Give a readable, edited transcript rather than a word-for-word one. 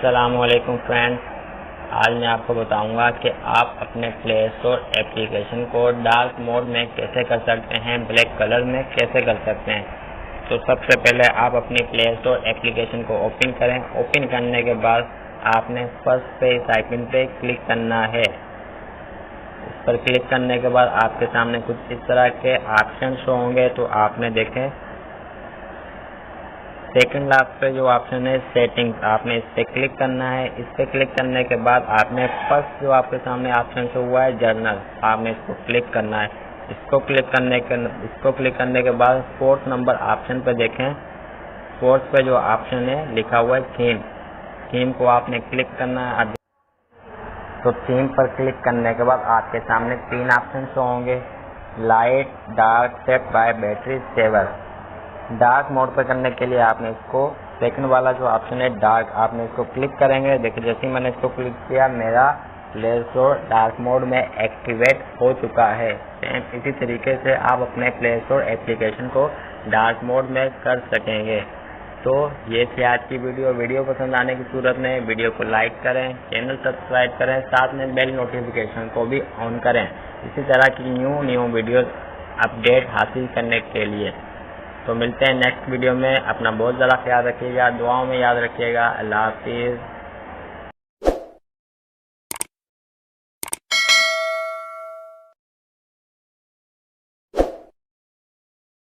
अस्सलामुअलैकुम फ्रेंड्स, आज मैं आपको बताऊंगा कि आप अपने प्ले स्टोर एप्लीकेशन को डार्क मोड में कैसे कर सकते हैं, ब्लैक कलर में कैसे कर सकते हैं। तो सबसे पहले आप अपनी प्ले स्टोर एप्लीकेशन को ओपन करें। ओपन करने के बाद आपने फर्स्ट पे इस आइकन पे क्लिक करना है। इस पर क्लिक करने के बाद आपके सामने कुछ इस तरह के ऑप्शन शो होंगे। तो आपने देखें सेकंड लास्ट पे जो ऑप्शन है सेटिंग्स, आपने इस पर क्लिक करना है। इस पर क्लिक करने के बाद आपने फर्स्ट जो आपके सामने ऑप्शन शो हुआ है जर्नल, आपने इसको क्लिक करना है। इसको क्लिक करने के बाद फोर्थ नंबर ऑप्शन पे देखें। फोर्थ पे जो ऑप्शन है लिखा हुआ है थीम को आपने क्लिक करना है। तो थीम पर क्लिक करने के बाद आपके सामने तीन ऑप्शन शो होंगे, light, dark, set by battery saver. Dark mode पर करने के लिए आपने इसको सेकंड वाला जो ऑप्शन है डार्क, आपने इसको क्लिक करेंगे। देखिए जैसे ही मैंने इसको क्लिक किया मेरा प्ले स्टोर डार्क मोड में एक्टिवेट हो चुका है। सेम इसी तरीके से आप अपने प्ले स्टोर एप्लीकेशन को डार्क मोड में कर सकेंगे। तो ये थी आज की वीडियो पसंद आने की सूरत में वीडियो को लाइक करें, चैनल सब्सक्राइब करें, साथ में बेल नोटिफिकेशन को भी ऑन करें इसी तरह की न्यू वीडियो अपडेट हासिल करने के लिए। तो मिलते हैं नेक्स्ट वीडियो में। अपना बहुत ज़्यादा ख्याल रखिएगा, दुआओं में याद रखिएगा। अल्लाह हाफिज़।